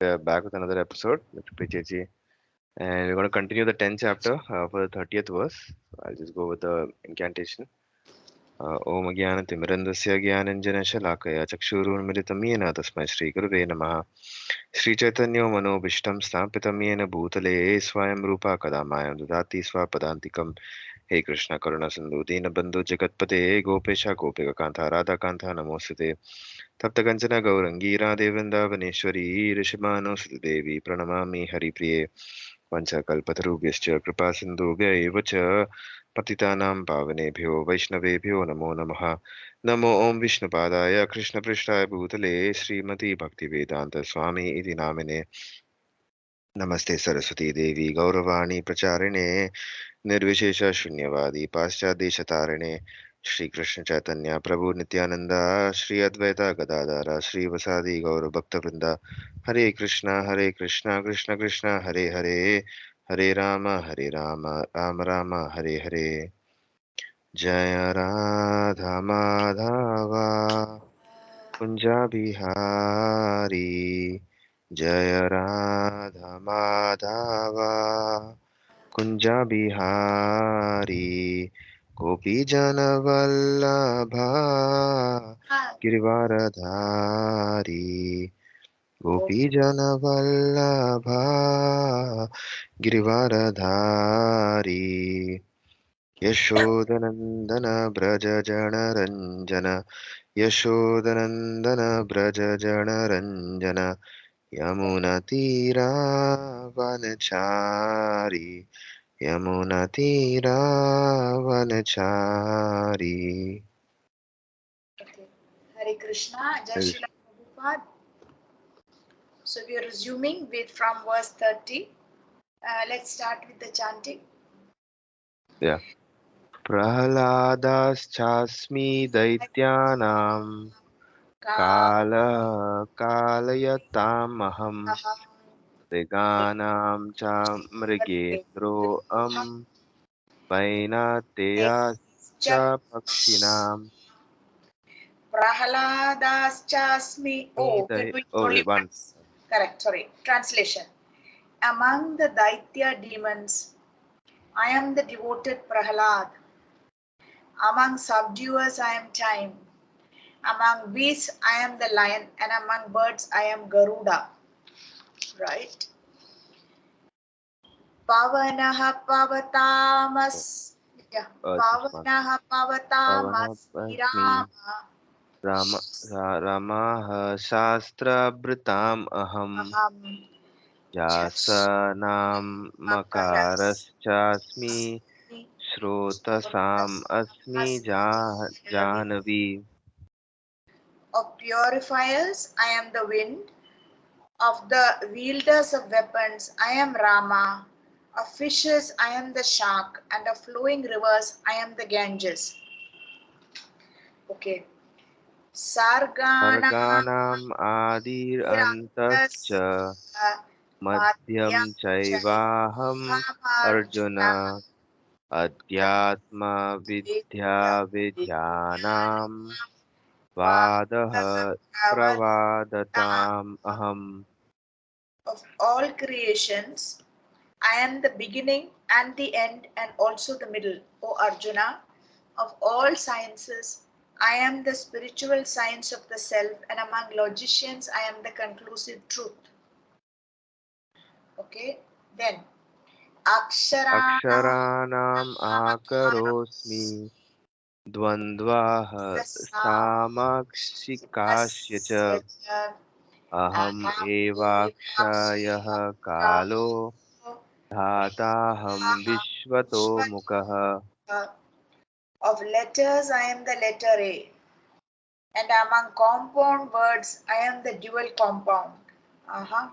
We're back with another episode with Supriya Chechi, and we're going to continue the 10th chapter for the 30th verse. I'll just go with the incantation. Om Jnana Timirandasya Jnananjana Shalakaya Chakshurunmilitam Yena Tasmai Shri Gurave Namaha Shri Chaitanya Manobishtam Stapitam Yena Bhutale Swayam Rupa Kadamayam Dudati Swapadantikam Hey Krishna Karuna Sindhu Dinabandhu Jagatpate Gopesha Gopika Kanta Radha Kanta Namostate तप्तकञ्चन गौरङ्गी Radhe Vrindavaneshwari ऋषभानुसुते देवी प्रणमामि हरिप्रिये वंशकल्पतरुभ्यश्च कृपासिन्धुभ्य एव च पतितानां पावनेभ्यो वैष्णवेभ्यो नमो नमः नमो ॐ विष्णुपादाय कृष्णपृष्ठाय भूतले श्रीमती भक्तिवेदान्त स्वामी इति नामिने नमस्ते सरस्वती देवी गौरवाणी प्रचारिणे निर्विशेष शून्यवादी पाश्चादेशतारिणे श्री कृष्ण चैतन्य प्रभु नित्यानंद श्री अद्वैत गदाधर श्रीवसादि गौर भक्तवृंद हरे कृष्णा कृष्ण कृष्ण हरे हरे हरे राम राम राम हरे हरे जय राधा माधवा कुंजा बिहारी जय राधा माधवा कुंजा बिहारी गोपी जन वल्लभा गिरिवारधारी गोपी जन वल्लभा गिरिवारधारी यशोदनंदन ब्रज जन रंजन यशोदनंदन ब्रज जन Ranjan यमुनातीरावनचारी यमुनातीरावनचारी. Okay. Hare Krishna, Jai Srila Prabhupada. So we are resuming with from verse 30. Let's start with the chanting. Yeah. प्रह्लादाश्चास्मि दैत्यानां कालयतामहं मृगाणां च मृगेन्द्रोऽहं वैनातेयाश्च पक्षिणाम्. Prahladaschasmi. Oh, we're doing only once. Correct, sorry. Translation. Among the Daitya demons, I am the devoted Prahlad. Among subduers, I am Time. Among beasts, I am the lion. And among birds, I am Garuda. Right? Pavanaha pavatamas. Yeah. Pavanaha pavatamas. Rama. रामः शास्त्रभृताम् अहम् Aham. व्यासनामकारश्चास्मि श्रोतसाम् अस्मि Jahnavi. Of purifiers, I am the wind. Of the wielders of weapons, I am Rama. Of fishes, I am the shark. And of flowing rivers, I am the Ganges. Okay. Sargana सर्गाणाम् आदिरन्तश्च मध्यं चैवाहम् अर्जुन अध्यात्मविद्या विद्यानां वादः प्रवादताम् अहम्. Of all creations, I am the beginning and the end and also the middle, O Arjuna. Of all sciences, I am the spiritual science of the self, and among logicians, I am the conclusive truth. Okay, then अक्षराणाम् आकरोऽस्मि द्वन्द्वाः सामाक्षिकास्य च अहम् एवाक्षयः कालो धाताहं विश्वतो मुखः. Of letters, I am the letter A, and among compound words, I am the dual compound. I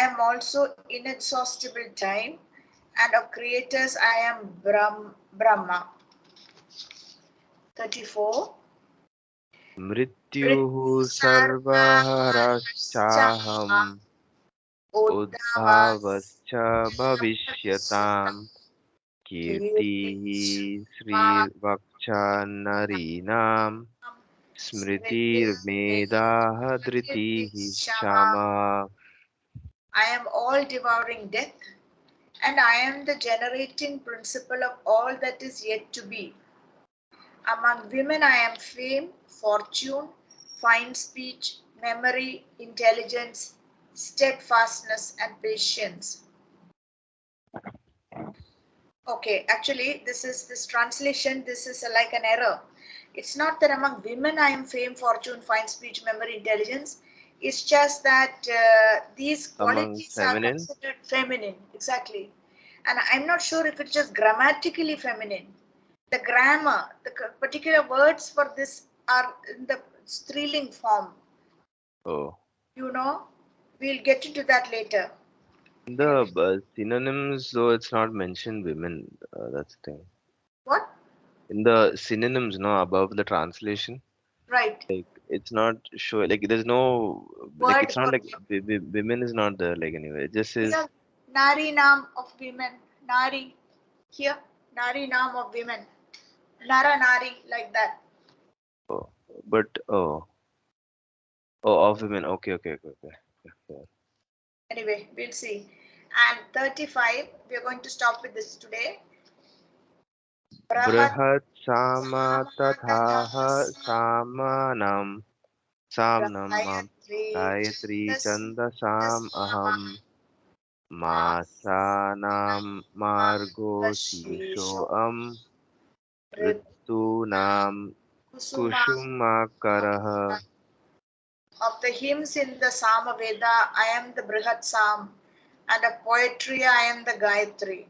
am also inexhaustible time, and of creators, I am Brahma. 34. मृत्युः सर्वहरश्चाहम् उद्भवश्च भविष्यताम् कीर्तिः श्रीवक्ष नरीणाम् Smriti Medaha Dhritihi Shama. I am all devouring death, and I am the generating principle of all that is yet to be. Among women, I am fame, fortune, fine speech, memory, intelligence, steadfastness, and patience. Okay, actually, this translation. This is like an error. It's not that among women I am fame, fortune, fine speech, memory, intelligence. It's just that these Among qualities are feminine. considered feminine, exactly. And I'm not sure if it's just grammatically feminine. The grammar, the particular words for this are in the striling form. Oh. You know, we'll get into that later. In Anyway, the synonyms, though, it's not mentioned women. That's the thing. what? In the synonyms, no, above the translation, Right. like it's not sure. Like there's no, like Word it's not for like women is not there. Like anyway, it just here, says. Nari Nam of women. Nari. Here, Nari Nam of women. Nara Nari, like that. Oh, but oh, of women. Okay, okay, okay, okay. Yeah. Anyway, we'll see. And 35, we're going to stop with this today. Brahat Brihat sama Samatataha tathaha samanam samnam Gayatri Gayatri Chandasam Aham Masanam Margo Shisho Shishoam Ritunam Ritunam Kusuma. Kushumakaraha. Of the hymns in the Samaveda, I am the Brihat Sam, and of poetry, I am the Gayatri.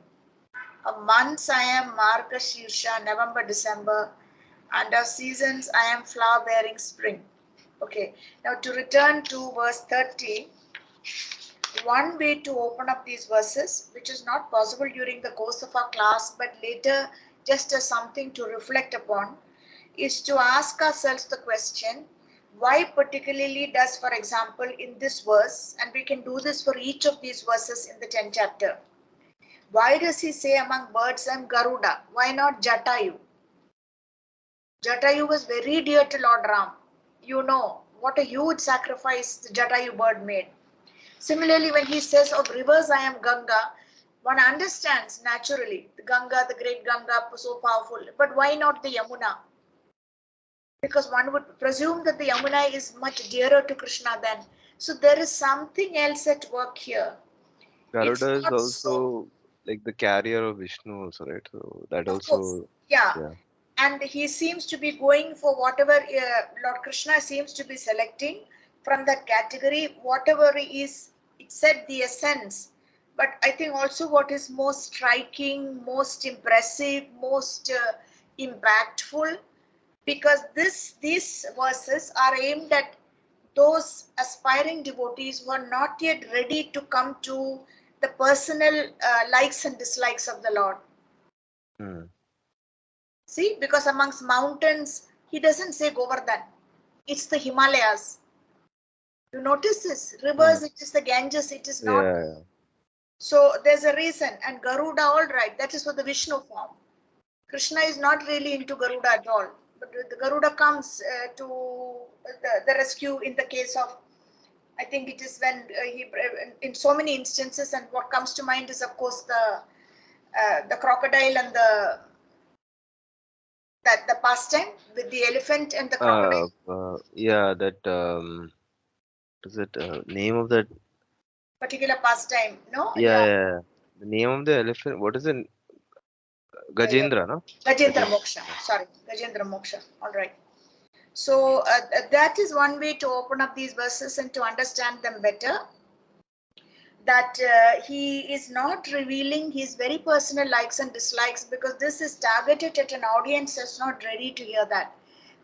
Of months, I am Marga Shirsha, November, December, and of seasons, I am flower bearing spring. Okay, now to return to verse 30, one way to open up these verses, which is not possible during the course of our class, but later just as something to reflect upon, is to ask ourselves the question, why particularly does, for example, in this verse, and we can do this for each of these verses in the 10th chapter, why does he say among birds I'm Garuda? Why not Jatayu? Jatayu was very dear to Lord Ram. You know what a huge sacrifice the Jatayu bird made. Similarly, when he says of rivers I am Ganga, one understands naturally the Ganga, the great Ganga, so powerful. But why not the Yamuna? Because one would presume that the Yamuna is much dearer to Krishna than. So there is something else at work here. It's Garuda is not so. also like the carrier of Vishnu also, right? So that Of course, also, yeah. yeah. And he seems to be going for whatever Lord Krishna seems to be selecting from that category, whatever is, it said the essence. But I think also what is most striking, most impressive, most impactful, because these verses are aimed at those aspiring devotees who are not yet ready to come to the personal likes and dislikes of the Lord. Hmm. See, because amongst mountains, he doesn't say Govardhan. It's the Himalayas. You notice this? Hmm. Rivers, it is the Ganges, it is not. Yeah, yeah. So there's a reason. And Garuda, all right, that is for the Vishnu form. Krishna is not really into Garuda at all. But the Garuda comes to the rescue in the case of, I think it is when in so many instances, and what comes to mind is, of course, the crocodile and the pastime with the elephant and the crocodile. Yeah, that what is it name of that? Particular pastime, no? Yeah, Yeah. yeah, yeah. The name of the elephant. What is it? Uh, Gajendra, no? Gajendra Gajendra. Moksha. Sorry, Gajendra Moksha. All right. So that is one way to open up these verses and to understand them better. That he is not revealing his very personal likes and dislikes, because this is targeted at an audience that's not ready to hear that.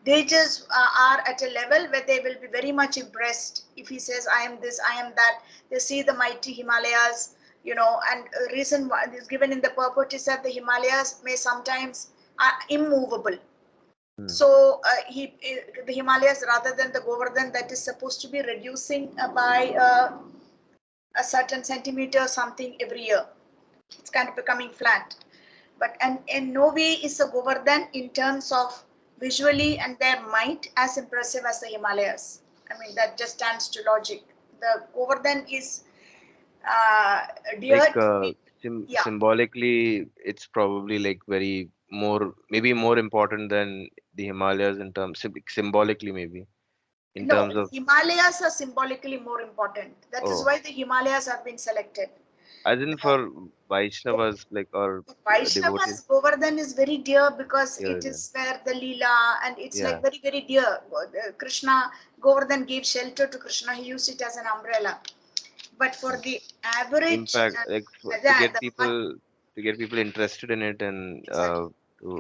They just are at a level where they will be very much impressed if he says, I am this, I am that. They see the mighty Himalayas, and reason is given in the purport is that the Himalayas may sometimes are immovable. Hmm. So the Himalayas, rather than the Govardhan that is supposed to be reducing by a certain centimeter or something every year, it's kind of becoming flat. But and in no way is the Govardhan in terms of visually, and their might as impressive as the Himalayas. I mean, that just stands to logic. The Govardhan is dear Like to me. Yeah, symbolically, it's probably like very more, maybe more important than the Himalayas in terms symbolically, maybe in no, terms of. Himalayas are symbolically more important. That is Oh, why the Himalayas have been selected. as in The, for Vaishnavas, like, or devotees. Vaishnavas, Govardhan is very dear because Yeah, it yeah, is where the Leela, and it's like yeah. very, very dear. Krishna, Govardhan gave shelter to Krishna. He used it as an umbrella. But for the average, Impact, like to yeah, get people interested in it, and exactly,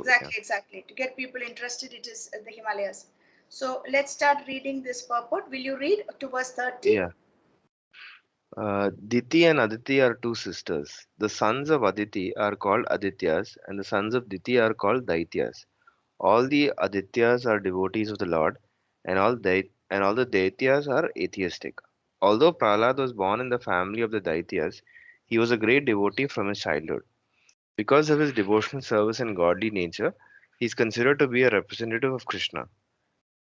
yeah, exactly. To get people interested, it is the Himalayas. So let's start reading this purport. Will you read to verse 30? yeah. Diti and Aditi are two sisters. The sons of Aditi are called Adityas, and the sons of Diti are called Daityas. All the Adityas are devotees of the Lord, and all the Daityas are atheistic. Although Prahlad was born in the family of the Daityas, he was a great devotee from his childhood. Because of his devotional service and godly nature, he is considered to be a representative of Krishna.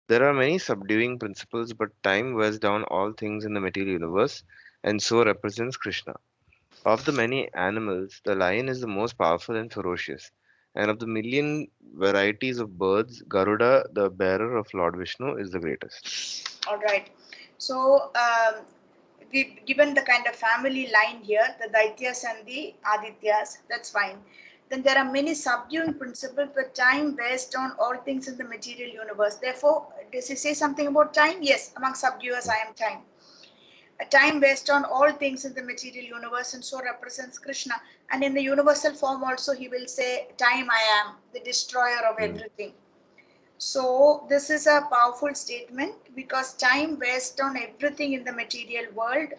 There are many subduing principles, but time wears down all things in the material universe, and so represents Krishna. Of the many animals, the lion is the most powerful and ferocious, and of the million varieties of birds, Garuda, the bearer of Lord Vishnu, is the greatest. All right. So we've given the kind of family line here, the Daityas and the Adityas. That's fine. Then there are many subduing principles, but time based on all things in the material universe. Therefore, does he say something about time? Yes, among subduers, I am time. A time based on all things in the material universe, and so represents Krishna. And in the universal form also, he will say, time I am, the destroyer of Mm. everything. So this is a powerful statement because time based on everything in the material world,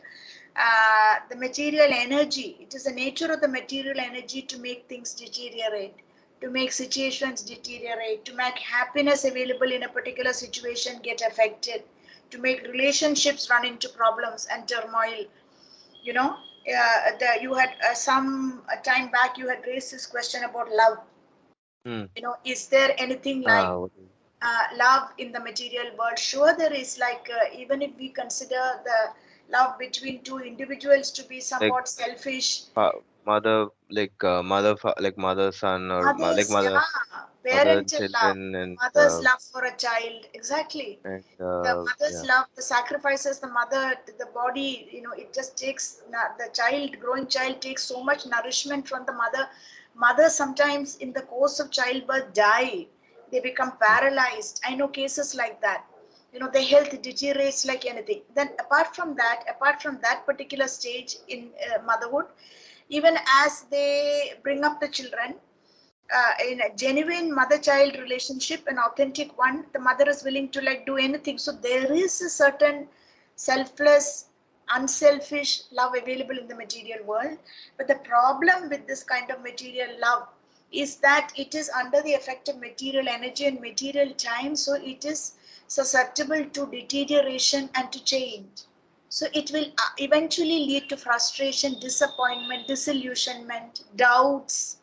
the material energy, it is the nature of the material energy to make things deteriorate, to make situations deteriorate, to make happiness available in a particular situation get affected, to make relationships run into problems and turmoil. You know, you had some time back you had raised this question about love. Mm. You know, is there anything like What love in the material world? Sure, there is. Like even if we consider the love between two individuals to be like somewhat selfish, mother, like like mother son, or like mothers, yeah, mother and parental love, children, the mother's love for a child, exactly. and The mother's yeah. love, the sacrifices the mother, the body, you know, it just takes the child, growing child takes so much nourishment from the mother. Mothers sometimes in the course of childbirth die, they become Mm. paralyzed. I know cases like that. You know, their health deteriorates like anything. Then apart from that particular stage in motherhood, even as they bring up the children, in a genuine mother-child relationship, an authentic one, the mother is willing to like do anything. So there is a certain selfless, unselfish love available in the material world. But the problem with this kind of material love is that it is under the effect of material energy and material time, so it is susceptible to deterioration and to change. So it will eventually lead to frustration, disappointment, disillusionment, doubts,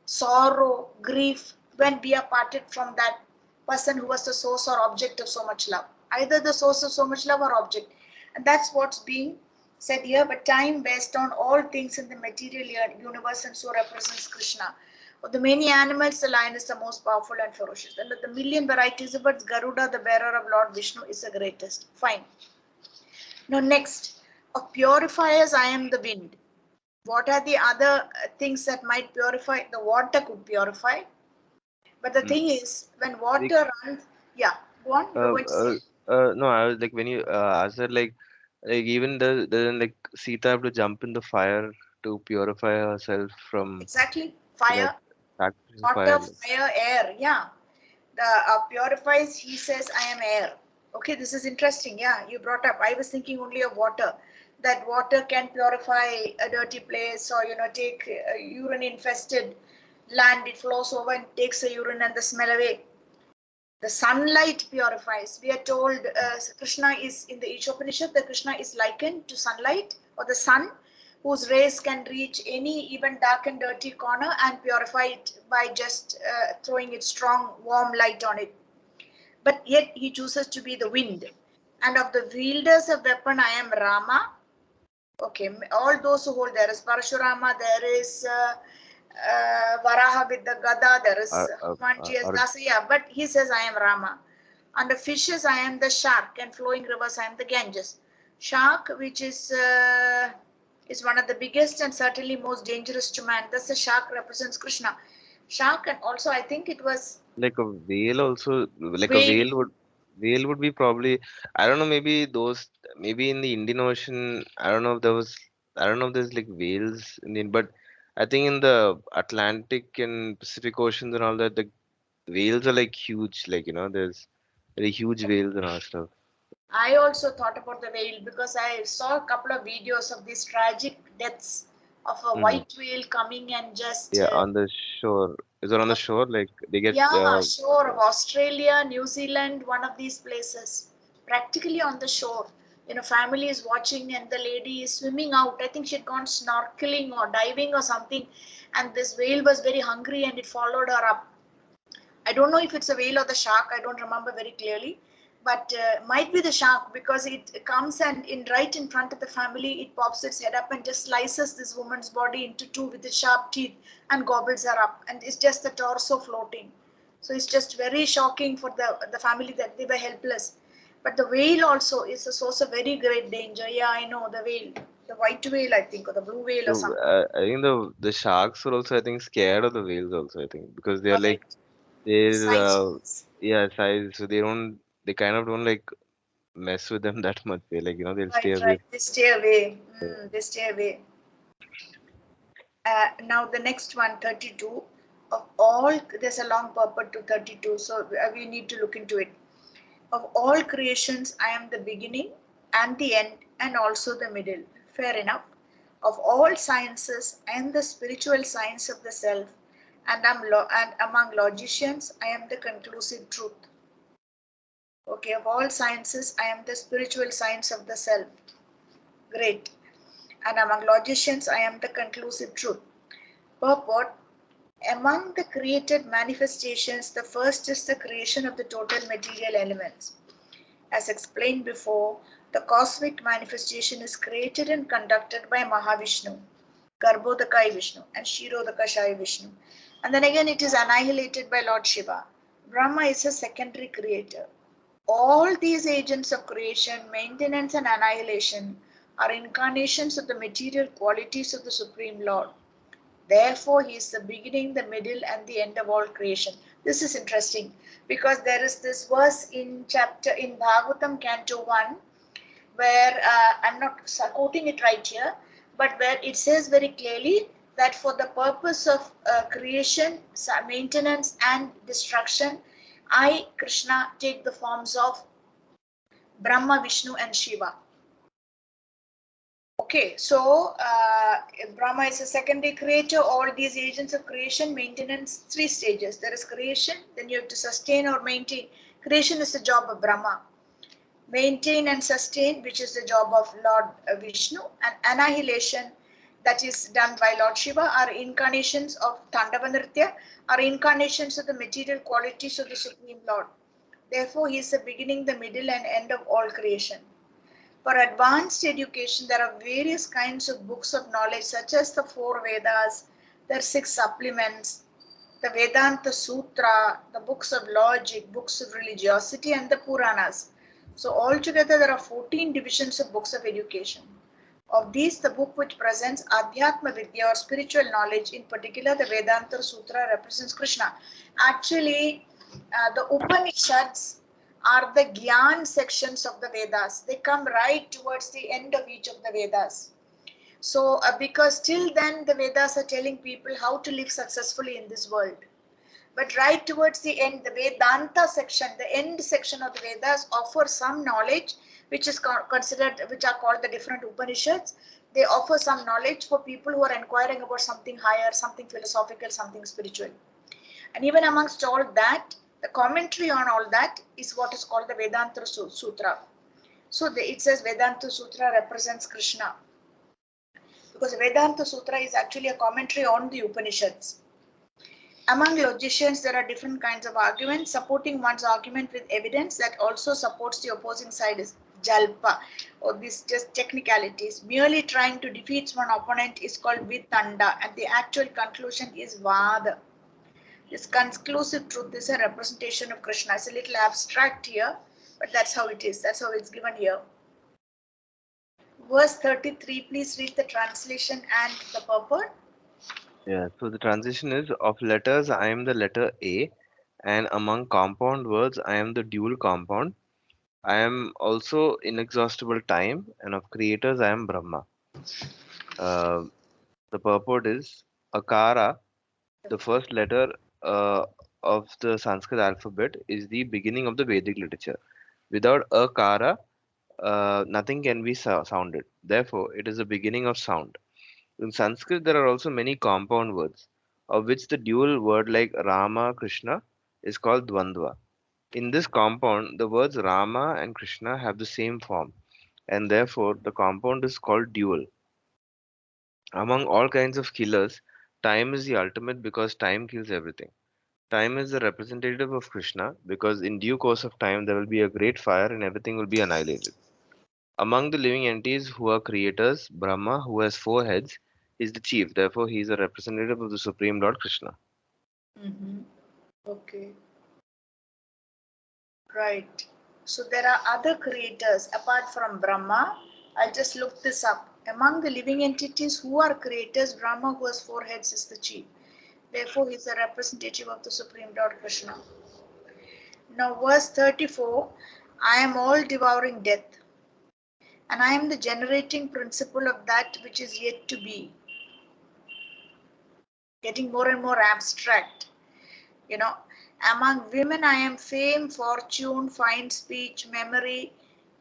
sorrow, grief when we are parted from that person who was the source or object of so much love. Either the source of so much love or object. And that's what's being said here. But time based on all things in the material universe, and so represents Krishna. Of the many animals, the lion is the most powerful and ferocious. And of the million varieties of birds, Garuda, the bearer of Lord Vishnu, is the greatest. Fine. Now, next, of purifiers, I am the wind. What are the other things that might purify? The water could purify. But the Mm. thing is, when Like, water runs, yeah, go on, you were uh, going to say. uh, no, I was like, when you asked that, like even doesn't like Sita have to jump in the fire to purify herself from Exactly. that Fire, sacrifice of water, fire? fire, air. Yeah. The purifies, he says, I am air. Okay, this is interesting. Yeah, you brought up. I was thinking only of water. That water can purify a dirty place, or, you know, take urine infested land. It flows over and takes the urine and the smell away. The sunlight purifies. We are told Krishna is in the Each Upanishad that Krishna is likened to sunlight, or the sun, whose rays can reach any even dark and dirty corner and purify it by just throwing its strong warm light on it. but yet he chooses to be the wind. And of the wielders of weapon, I am Rama. Okay, all those who hold, there is Parashurama, there is Varaha with the Gada, there is Hanumanji as Dasa, yeah, but he says, I am Rama. And the fishes, I am the shark, and flowing rivers, I am the Ganges. Shark, which is one of the biggest and certainly most dangerous to man. Thus, the shark represents Krishna. Shark, and also I think it was Like a whale also, like a whale. whale would be probably, I don't know, maybe those, maybe in the Indian Ocean, I don't know if there was, I don't know if there's like whales in the, but I think in the Atlantic and Pacific Oceans and all that, the whales are like huge, like, there's very huge whales and all stuff. I also thought about the whale because I saw a couple of videos of these tragic deaths of a Hmm. white whale coming and just Yeah, on the shore. Is it on the shore? Like they get, yeah, shore of Australia, New Zealand, one of these places, practically on the shore. You know, family is watching and the lady is swimming out. I think she'd gone snorkeling or diving or something, and this whale was very hungry and it followed her up. I don't know if it's a whale or the shark. I don't remember very clearly, but might be the shark because it comes and in right in front of the family, it pops its head up and just slices this woman's body into two with its sharp teeth and gobbles her up, and it's just the torso floating. So it's just very shocking for the family that they were helpless. But the whale also is a source of very great danger. Yeah, I know the whale, the white whale, I think, or the blue whale or so something. I think the sharks are also, I think, scared of the whales also, I think, because they're like Correct. they're Size. yeah, size, so they kind of don't like mess with them that much. They like, they'll stay Right, away. right. They stay away. They stay away. Now the next one, 32. Of all, there's a long purport to 32, so we need to look into it. Of all creations, I am the beginning and the end and also the middle. Fair enough. Of all sciences, I am the spiritual science of the self, and and among logicians, I am the conclusive truth. Okay, of all sciences, I am the spiritual science of the self. Great. And among logicians, I am the conclusive truth. Purport. Among the created manifestations, the first is the creation of the total material elements. As explained before, the cosmic manifestation is created and conducted by Mahavishnu, Garbhodakai Vishnu, and Kshirodakashai Vishnu. And then again, it is annihilated by Lord Shiva. Brahma is a secondary creator. All these agents of creation, maintenance, and annihilation are incarnations of the material qualities of the Supreme Lord. Therefore, he is the beginning, the middle, and the end of all creation. This is interesting because there is this verse in Bhagavatam Canto 1 where I'm not quoting it right here, but where it says very clearly that for the purpose of creation, maintenance, and destruction, I, Krishna, take the forms of Brahma, Vishnu, and Shiva. Okay, so Brahma is a secondary creator. All these agents of creation, maintenance, three stages. There is creation, then you have to sustain or maintain. Creation is the job of Brahma. Maintain and sustain, which is the job of Lord Vishnu, and annihilation, that is done by Lord Shiva, are incarnations of Tandava Nritya, are incarnations of the material qualities of the Supreme Lord. Therefore, he is the beginning, the middle, and end of all creation. For advanced education, there are various kinds of books of knowledge, such as the four Vedas, there are six supplements, the Vedanta Sutra, the books of logic, books of religiosity, and the Puranas. So altogether, there are 14 divisions of books of education. Of these, the book which presents Adhyatma Vidya or spiritual knowledge, in particular the Vedanta Sutra, represents Krishna. Actually, the Upanishads are the Gyan sections of the Vedas. They come right towards the end of each of the Vedas. So, because till then the Vedas are telling people how to live successfully in this world. But right towards the end, the Vedanta section, the end section of the Vedas offer some knowledge which is considered, which are called the different Upanishads. They offer some knowledge for people who are inquiring about something higher, something philosophical, something spiritual. And even amongst all that, the commentary on all that is what is called the Vedanta Sutra. So it says Vedanta Sutra represents Krishna, because Vedanta Sutra is actually a commentary on the Upanishads. Among logicians, there are different kinds of arguments. Supporting one's argument with evidence that also supports the opposing side is jalpa, or these just technicalities. Merely trying to defeat one opponent is called vitanda, and the actual conclusion is vada. This conclusive truth is a representation of Krishna. It's a little abstract here, but that's how it is. That's how it's given here. Verse 33, please read the translation and the purport. Yeah, so the transition is of letters, I am the letter A, and among compound words, I am the dual compound. I am also inexhaustible time, and of creators, I am Brahma. Uh, the purport is Akara, the first letter uh, of the Sanskrit alphabet, is the beginning of the Vedic literature. Without Akara, nothing can be sounded. Therefore, it is the beginning of sound. In Sanskrit, there are also many compound words, of which the dual word like Rama, Krishna is called Dvandva. In this compound, the words Rama and Krishna have the same form, and therefore the compound is called dual. Among all kinds of killers, time is the ultimate because time kills everything. Time is the representative of Krishna because in due course of time there will be a great fire and everything will be annihilated. Among the living entities who are creators, Brahma, who has four heads, is the chief. Therefore, he is a representative of the Supreme Lord Krishna. Okay, right. So there are other creators apart from Brahma. I'll just look this up. Among the living entities who are creators, Brahma, who has four heads, is the chief. Therefore, he is a representative of the Supreme Lord Krishna. Now, verse 34, I am all devouring death, and I am the generating principle of that which is yet to be. Getting more and more abstract. You know, among women, I am fame, fortune, fine speech, memory,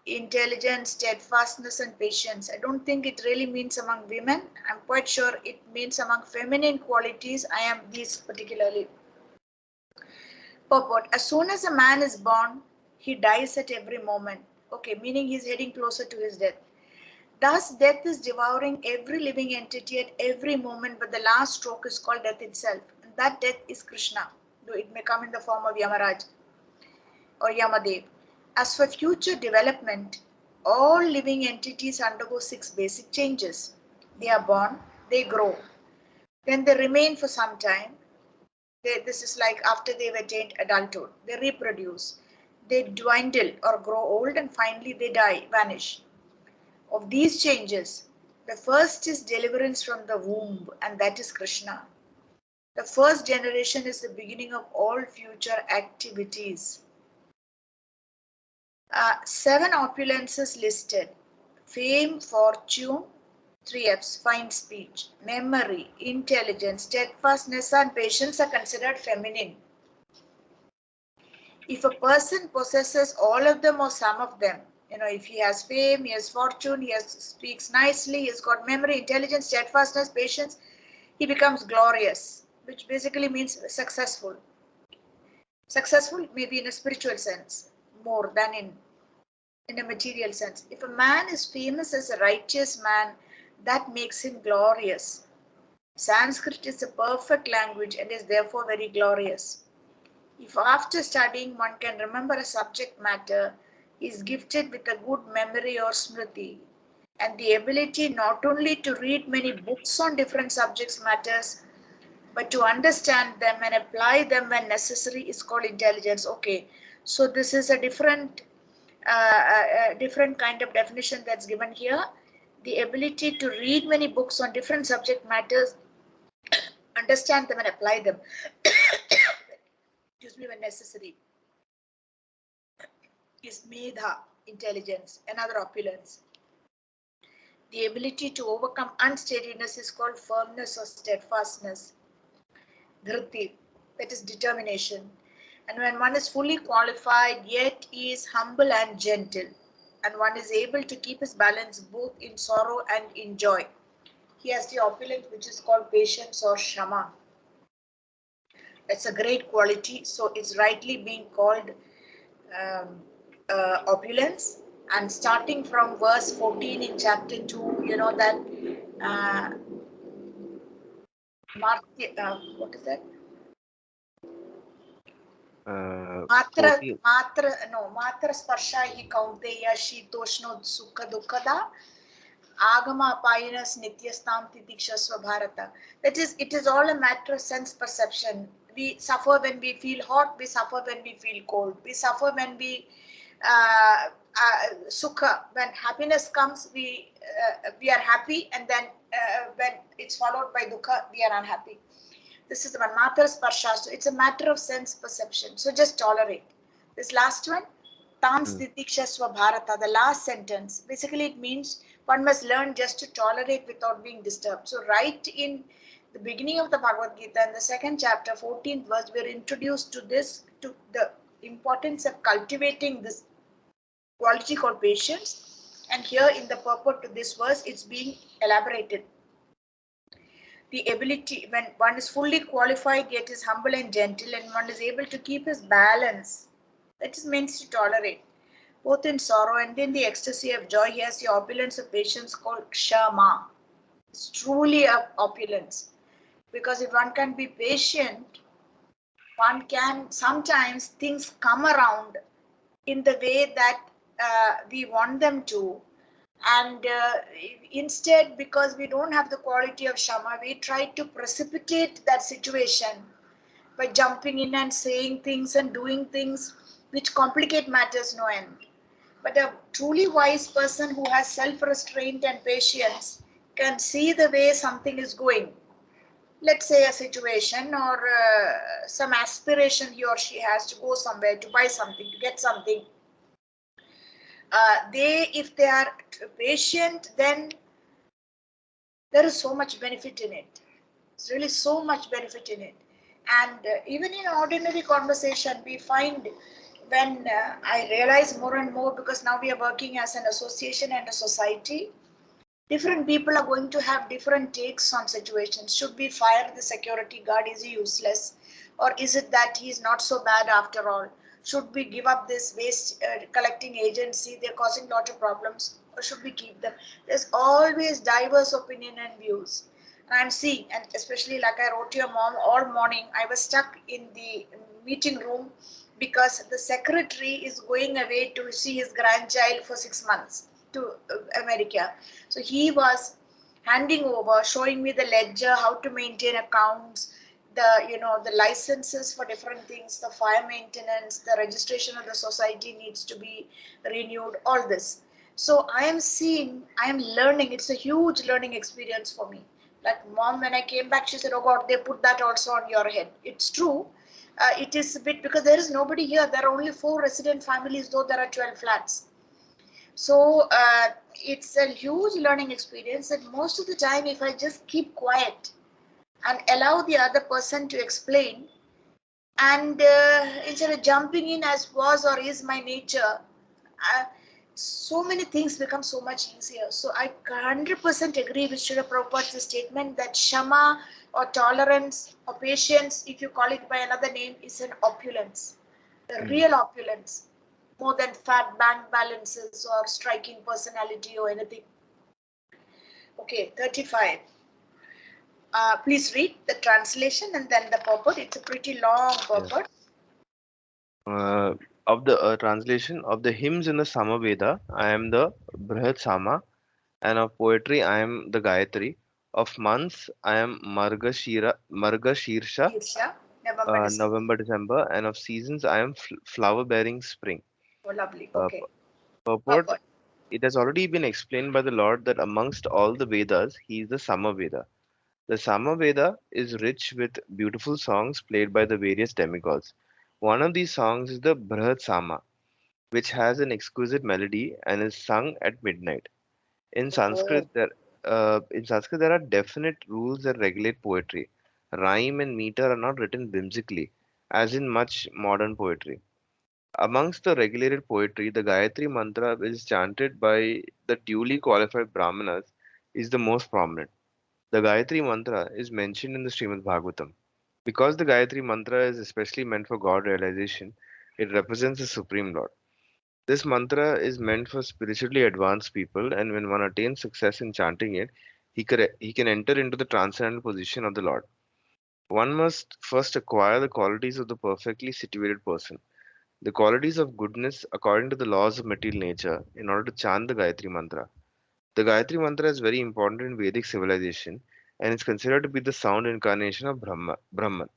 intelligence, steadfastness, and patience. I don't think it really means among women. I'm quite sure it means among feminine qualities. I am these particularly. Purport. As soon as a man is born, he dies at every moment. Okay, meaning he's heading closer to his death. Thus, death is devouring every living entity at every moment, but the last stroke is called death itself. And that death is Krishna, though it may come in the form of Yamaraj or Yamadev. As for future development, all living entities undergo six basic changes. They are born, they grow, then they remain for some time. This is like after they've attained adulthood. They reproduce, they dwindle or grow old, and finally they die, vanish. Of these changes, the first is deliverance from the womb, and that is Krishna. The first generation is the beginning of all future activities. Seven opulences listed: fame, fortune, three F's, fine speech, memory, intelligence, steadfastness, and patience are considered feminine. If a person possesses all of them or some of them, if he has fame, he has fortune, speaks nicely, he's got memory, intelligence, steadfastness, patience, he becomes glorious, which basically means successful. Successful maybe in a spiritual sense more than in a material sense. If a man is famous as a righteous man, that makes him glorious. Sanskrit is a perfect language and is therefore very glorious. If after studying one can remember a subject matter, he is gifted with a good memory or smriti, and the ability not only to read many books on different subjects matters, but to understand them and apply them when necessary is called intelligence. Okay, so this is a different kind of definition that's given here. The ability to read many books on different subject matters, understand them and apply them, excuse me, when necessary, is medha, intelligence, another opulence. The ability to overcome unsteadiness is called firmness or steadfastness. Dhriti, that is determination. And when one is fully qualified, yet is humble and gentle, and one is able to keep his balance both in sorrow and in joy, he has the opulence which is called patience or shama. That's a great quality, so it's rightly being called opulence. And starting from verse 14 in chapter 2, you know that what is that? 14. Matra sparsha hi kaunteya shitoshno sukha dukkada agama apayinas nityastam titikshasva bharata. That is, it is all a matter of sense perception. We suffer when we feel hot, we suffer when we feel cold, we suffer when we sukha, when happiness comes, we are happy, and then when it's followed by dukkha, we are unhappy. This is the one, matra sparsha. So it's a matter of sense perception. So just tolerate. This last one, tam stitikshasva bharata, the last sentence. Basically, it means one must learn just to tolerate without being disturbed. So right in the beginning of the Bhagavad Gita, in the second chapter, 14th verse, we are introduced to this, to the importance of cultivating this quality called patience. And here in the purport to this verse, it's being elaborated. The ability, when one is fully qualified yet is humble and gentle, and one is able to keep his balance, that is meant to tolerate both in sorrow and in the ecstasy of joy. He has the opulence of patience called kshama. It's truly a opulence, because if one can be patient, one can, sometimes things come around in the way that we want them to, and instead, because we don't have the quality of shama, we try to precipitate that situation by jumping in and saying things and doing things which complicate matters no end. But a truly wise person who has self-restraint and patience can see the way something is going. Let's say a situation or some aspiration he or she has to go somewhere, to buy something, to get something. If they are patient, then there is so much benefit in it. It's really so much benefit in it. And even in ordinary conversation, we find, when I realize more and more, because now we are working as an association and a society, different people are going to have different takes on situations. Should we fire the security guard? Is he useless? Or is it that he is not so bad after all? Should we give up this waste collecting agency? They're causing a lot of problems. Or should we keep them? There's always diverse opinion and views. And I'm seeing, and especially like I wrote to your mom all morning, I was stuck in the meeting room because the secretary is going away to see his grandchild for 6 months to America. So he was handing over, showing me the ledger, how to maintain accounts, the licenses for different things, the fire maintenance, the registration of the society needs to be renewed, all this. So I am learning. It's a huge learning experience for me. Like mom, when I came back, she said, "Oh God, they put that also on your head." It's true. It is a bit, because there is nobody here. There are only 4 resident families, though there are 12 flats. So it's a huge learning experience, and most of the time, if I just keep quiet and allow the other person to explain, and instead of jumping in as was or is my nature, so many things become so much easier. So I 100% agree with Srila Prabhupada's statement that shama or tolerance or patience, if you call it by another name, is an opulence, a real opulence, more than fat bank balances or striking personality or anything. Okay, 35. Please read the translation and then the purport. It's a pretty long purport. Of the translation of the hymns in the Samaveda, I am the Brihat Sama, and of poetry, I am the Gayatri. Of months, I am Marga Shirsha, Shirsha, November, December. November, December, and of seasons, I am flower bearing spring. Oh, lovely. Uh, Okay. purport, Purport. it has already been explained by the Lord that amongst all the Vedas, he is the Samaveda. The Samaveda is rich with beautiful songs played by the various demigods. One of these songs is the Brihat Sama, which has an exquisite melody and is sung at midnight. In Oh, Sanskrit, there are definite rules that regulate poetry. Rhyme and meter are not written whimsically, as in much modern poetry. Amongst the regulated poetry, the Gayatri mantra, which is chanted by the duly qualified Brahmanas, is the most prominent. The Gayatri mantra is mentioned in the Srimad Bhagavatam. Because the Gayatri mantra is especially meant for God realization, it represents the Supreme Lord. This mantra is meant for spiritually advanced people, and when one attains success in chanting it, he can enter into the transcendental position of the Lord. One must first acquire the qualities of the perfectly situated person, the qualities of goodness according to the laws of material nature, in order to chant the Gayatri Mantra. The Gayatri Mantra is very important in Vedic civilization and is considered to be the sound incarnation of Brahman.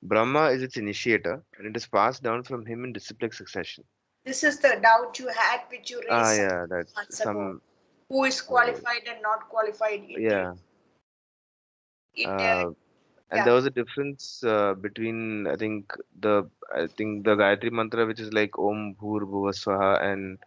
Brahma is its initiator and it is passed down from him in disciplic succession. This is the doubt you had, which you raised Ah, some yeah, that's months ago. some, Who is uh, qualified and not qualified? yeah. It Uh, and yeah. there was a difference between, I think the Gayatri Mantra, which is like Om Bhur Bhuva Swaha, and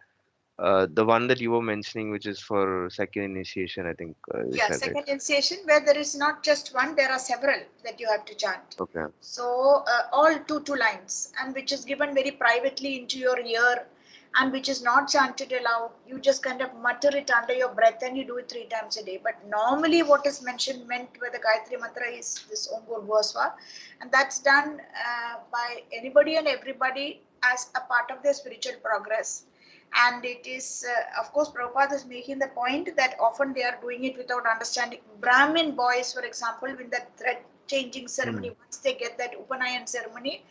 the one that you were mentioning, which is for second initiation, I think you Yeah, said, right? second initiation where there is not just one, there are several that you have to chant. Okay. So all two lines, and which is given very privately into your ear, and which is not chanted aloud. You just kind of mutter it under your breath, and you do it 3 times a day. But normally, what is meant by the Gayatri mantra is this Om Bhur Bhuva Swaha, and that's done by anybody and everybody as a part of their spiritual progress. And it is, of course, Prabhupada is making the point that often they are doing it without understanding. Brahmin boys, for example, when that thread changing Hmm. ceremony, once they get that Upanayan ceremony,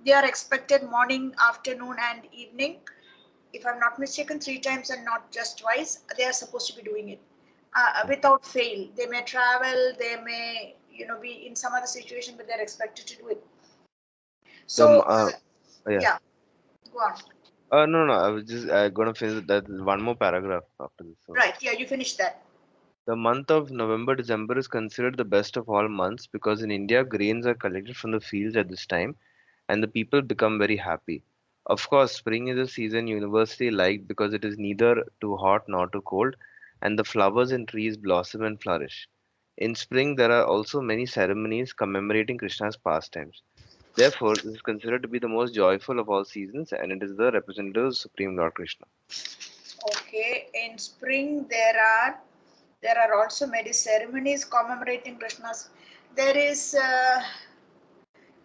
they are expected morning, afternoon, and evening. If I'm not mistaken, 3 times and not just twice, they are supposed to be doing it without fail. They may travel, they may, be in some other situation, but they're expected to do it. The So, yeah. yeah, go on. No, I was just gonna finish that one more paragraph after this. So, Right, yeah, you finished that. the month of November December is considered the best of all months because in India grains are collected from the fields at this time and the people become very happy. Of course, spring is a season universally liked because it is neither too hot nor too cold, and the flowers and trees blossom and flourish. In spring, there are also many ceremonies commemorating Krishna's pastimes. Therefore, this is considered to be the most joyful of all seasons, and it is the representative of Supreme Lord Krishna. Okay, in spring there are also many ceremonies commemorating Krishna's. There is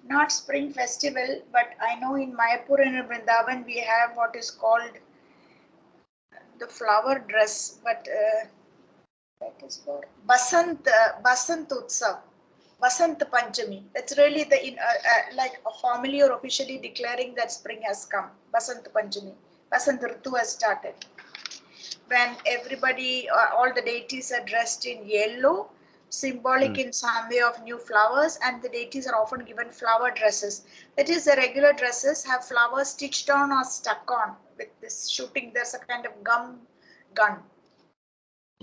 not spring festival, but I know in Mayapur and Vrindavan we have what is called the flower dress, but that is for Basant Utsav, Basant Panchami. That's really the like formally or officially declaring that spring has come. Basant Panchami, Basant Ritu has started. When everybody, all the deities are dressed in yellow, symbolic Hmm. in some way of new flowers, and the deities are often given flower dresses. That is, the regular dresses have flowers stitched on or stuck on with this shooting. There's a kind of gum gun.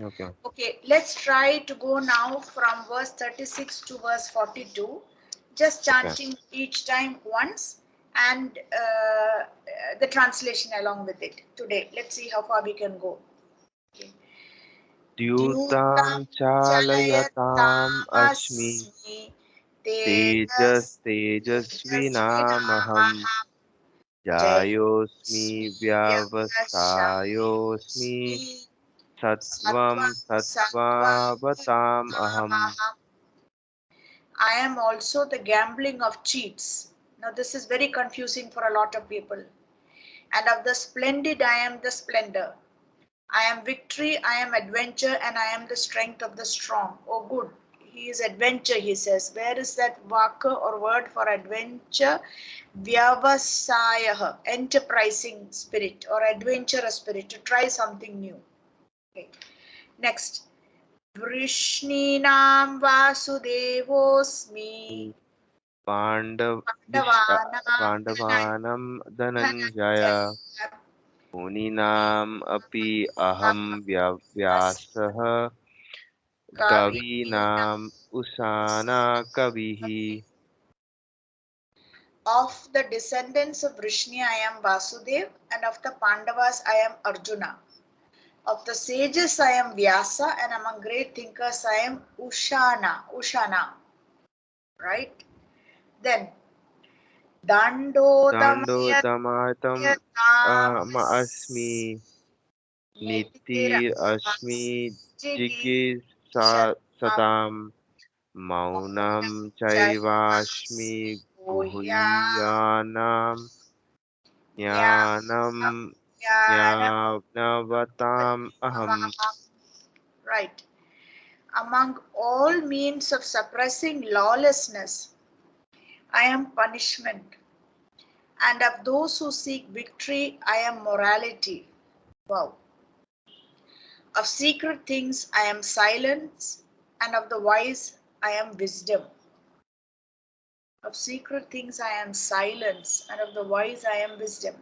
Okay. Okay, let's try to go now from verse 36 to verse 42, just Okay. chanting each time once and the translation along with it today. Let's see how far we can go. Okay. द्यूतां द्यूतं चालयताम् अस्मि चालयतामस्मि तेजस्तेजस्विनामहम् तेजस्तेजस्विनामहम् जायोऽस्मि जयोऽस्मि व्यवसायोऽस्मि व्यवसायोऽस्मि सत्वं सत्वं सत्त्वावताम् अहम्. सत्त्वावतामहम्. I am also the gambling of cheats. Now, this is very confusing for a lot of people. And of the splendid, I am the splendor. I am victory, I am adventure, and I am the strength of the strong. Oh, good. He is adventure, he says. Where is that vaka or word for adventure? Vyavasayah, enterprising spirit or adventurous spirit, to try something new. Okay. Next. Vrishninam Vasudevosmi Pandava Pandavanam पाण्डवानां Dhananjay Dhananjaya मुनीनाम् अपि अहं व्यासः Kavinam. कवीनाम् उशाना कविः. Of the descendants of Vrishni, I am Vasudev, and of the Pandavas, I am Arjuna. Of the sages, I am Vyasa, and among great thinkers, I am Ushana, right? Then, दण्डोदमायतम् अस्मि Dandodamayatamas नीतिरश्मि जिगीषताम् मौनं चैवास्मि गुह्यानां ज्ञानं ज्ञानवताम् अहम्. Right. Among all means of suppressing lawlessness, I am punishment. And of those who seek victory, I am morality. Wow. Of secret things, I am silence. And of the wise, I am wisdom. Of secret things, I am silence. And of the wise, I am wisdom.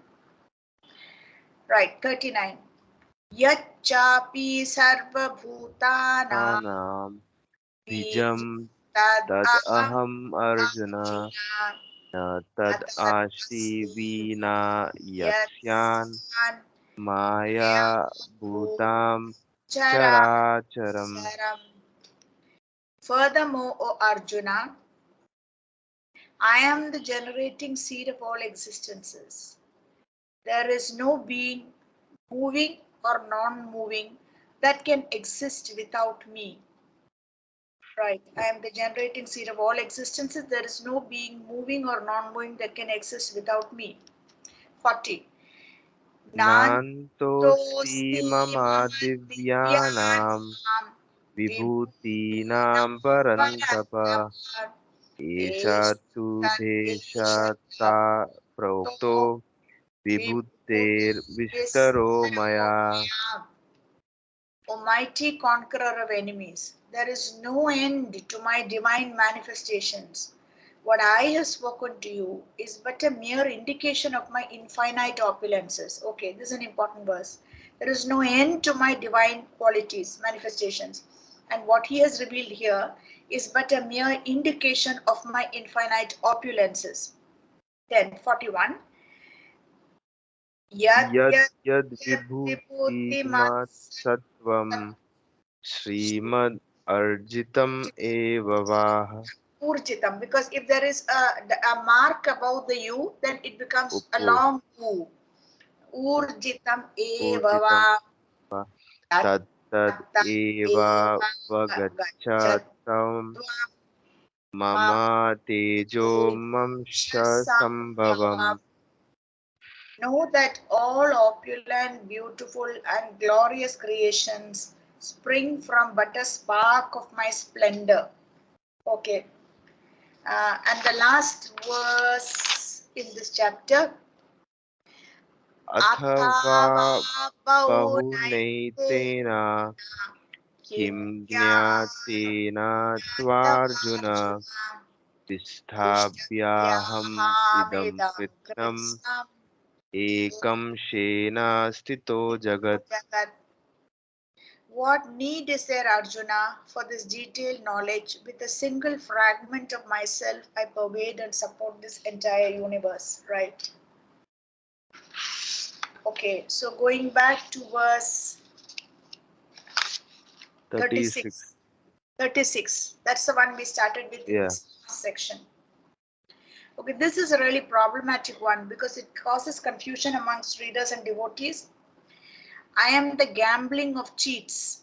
Right, 39. Yachapi sarvabhutanam Anam Bij Bijam tad Tad aham Aham Arjuna Arjuna Tad Atat Ashivina Yaksyan Yatsan Maya Bhutam Chara Characharam. Saram. Furthermore, O Arjuna, I am the generating seed of all existences. There is no being, moving or non-moving, that can exist without me. Right. I am the generating seed of all existences. There is no being, moving or non-moving, that can exist without me. 40. Nantosti Nantosti Mama mama Divyanam divyanam Vibhutinam vibhutinam Parantapa parantapa Eshatu eshateshat Deshata Prokto Vibhuter Vistaro Maya. O mighty conqueror of enemies, there is no end to my divine manifestations. What I have spoken to you is but a mere indication of my infinite opulences. Okay, this is an important verse. There is no end to my divine qualities, manifestations. And what he has revealed here is but a mere indication of my infinite opulences. Then 41. Yad Yad yad Yad yad vibhuti Vibhutimat Sattvam Srimad Arjitam Eva Urjitam, because if there is a mark above the U, then it becomes a Upo long U. Urjitam Urjitam evava tat Tad Tad tat Eva eva Vagachatam gachatva Mama Tejo Mamsha mamsha. Sambhavam. Know that all opulent, beautiful, and glorious creations spring from but a spark of my splendor. Okay. And the last verse in this chapter, Athava Athava Bahunaitena Kim Kim Jnatena Tvarjuna Jnatavajuna Visthabhyaham Idam Vishtabhyahamidam Kritnam Kritsam Ekam Shena Stito Jagat. Jagat. What need is there, Arjuna, for this detailed knowledge? With a single fragment of myself, I pervade and support this entire universe, right? Okay, so going back to verse 36. 36. 36. That's the one we started with in Yeah. this section. Okay, this is a really problematic one because it causes confusion amongst readers and devotees. I am the gambling of cheats,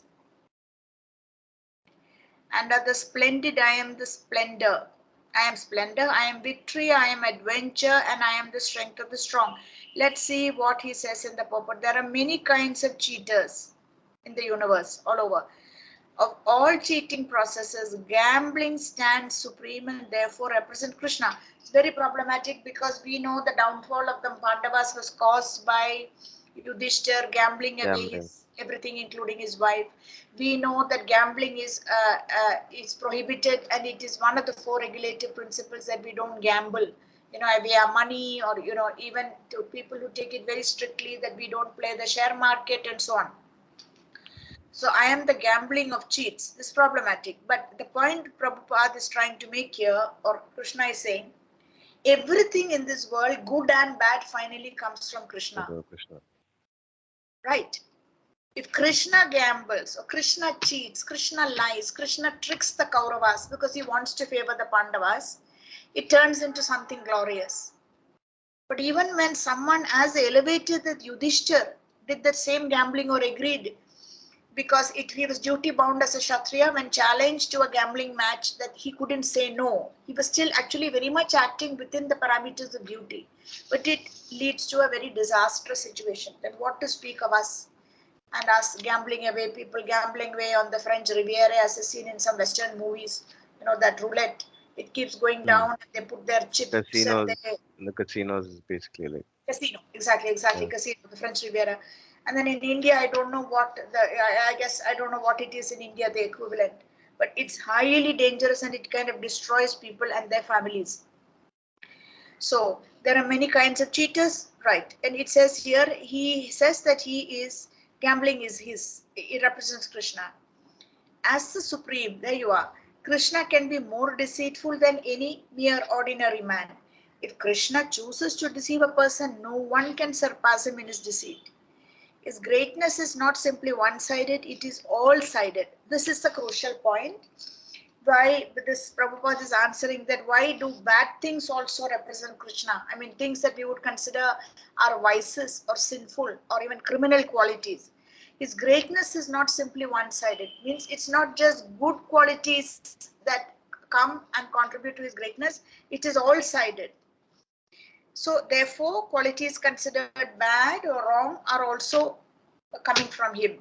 and of the splendid I am the splendor. I am splendor, I am victory, I am adventure, and I am the strength of the strong. Let's see what he says in the purport. There are many kinds of cheaters in the universe, all over. Of all cheating processes, gambling stands supreme and therefore represents Krishna. It's very problematic because we know the downfall of the Pandavas was caused by Yudhishthir gambling away Gambling. his everything, including his wife. We know that gambling is prohibited, and it is one of the four regulative principles that we don't gamble. We have money, or even to people who take it very strictly, that we don't play the share market and so on. So I am the gambling of cheats. This is problematic. But the point Prabhupada is trying to make here, or Krishna is saying, everything in this world, good and bad, finally comes from Krishna. Krishna. Right? If Krishna gambles, or Krishna cheats, Krishna lies, Krishna tricks the Kauravas because he wants to favor the Pandavas, it turns into something glorious. But even when someone as elevated as Yudhishthir did the same gambling or agreed, because he was duty bound as a Kshatriya, when challenged to a gambling match, that he couldn't say no. He was still actually very much acting within the parameters of duty. But it leads to a very disastrous situation. Then what to speak of us? and us gambling away, people gambling away on the French Riviera as seen in some Western movies. You know, that roulette, it keeps going down and they put their chips and Casinos. they The casinos is basically like. casino, exactly, Yeah. casino, the French Riviera. And then in India, I don't know what I guess I don't know what it is in India, the equivalent, but it's highly dangerous and it kind of destroys people and their families. So there are many kinds of cheaters, right? And it says here, he says that gambling is his, it represents Krishna. As the supreme, there you are. Krishna can be more deceitful than any mere ordinary man. If Krishna chooses to deceive a person, no one can surpass him in his deceit. His greatness is not simply one-sided, it is all-sided. This is the crucial point. Why this Prabhupada is answering that why do bad things also represent Krishna? I mean, things that we would consider are vices or sinful or even criminal qualities. His greatness is not simply one-sided. Means it's not just good qualities that come and contribute to his greatness. It is all-sided. So therefore, qualities considered bad or wrong are also coming from him.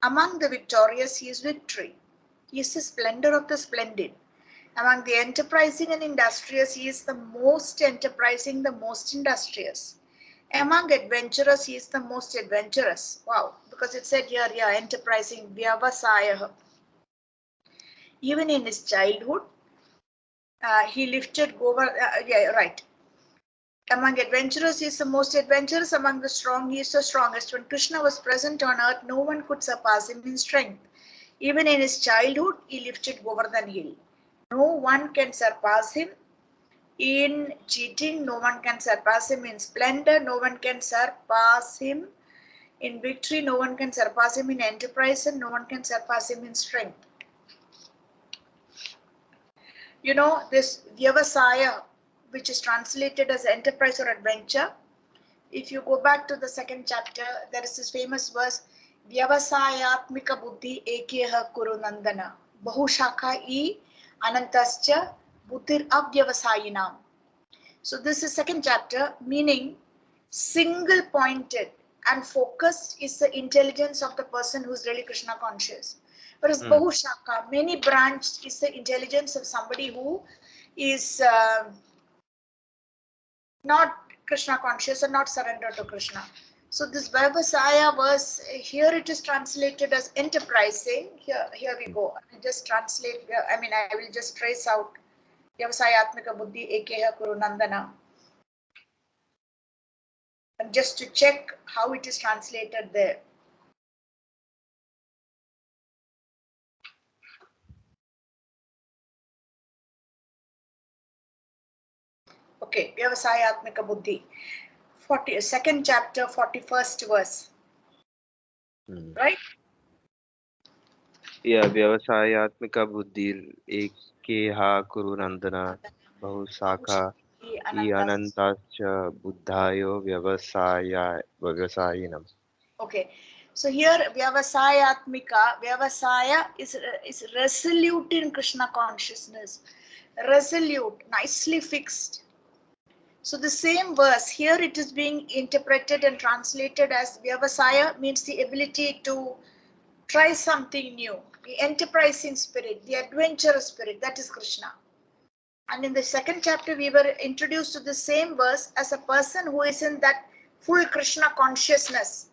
Among the victorious, he is victory. He is the splendor of the splendid. Among the enterprising and industrious, he is the most enterprising, the most industrious. Among adventurous, he is the most adventurous. Wow, because it said here, yeah, enterprising, vyavasaya. Even in his childhood, he lifted yeah, right. Among adventurers, he is the most adventurous. Among the strong, he is the strongest. When Krishna was present on earth, no one could surpass him in strength. Even in his childhood, he lifted Govardhan Hill. No one can surpass him in cheating. No one can surpass him in splendor. No one can surpass him in victory. No one can surpass him in enterprise. And no one can surpass him in strength. You know, this Vyavasaya, which is translated as enterprise or adventure. If you go back to the second chapter, there is this famous verse, Vyavasayatmika buddhi ekeha kuru nandana, bahushaka I anantascha buddhir avyavasayinam. So this is second chapter, meaning single pointed and focused is the intelligence of the person who is really Krishna conscious. Whereas Bahushaka, many branched, is the intelligence of somebody who is not Krishna conscious and not surrendered to Krishna. So this Vyavasaya verse, here it is translated as enterprising. Here we go. I just translate, I will just trace out Vyavasayatmika buddhi ekeha kuru nandana. And just to check how it is translated there. Okay, Vyavasayatmika buddhi. 42nd chapter, 41st verse. Right? Yeah, Vyavasayatmika buddhir ekeha kuru nandana bahusakha I anantascha buddhayo vyavasayinam. Okay, so here Vyavasaya is resolute in Krishna consciousness. Resolute, nicely fixed. So the same verse, here it is being interpreted and translated as Vyavasaya means the ability to try something new, the enterprising spirit, the adventurous spirit, that is Krishna. And in the second chapter, we were introduced to the same verse as a person who is in that full Krishna consciousness.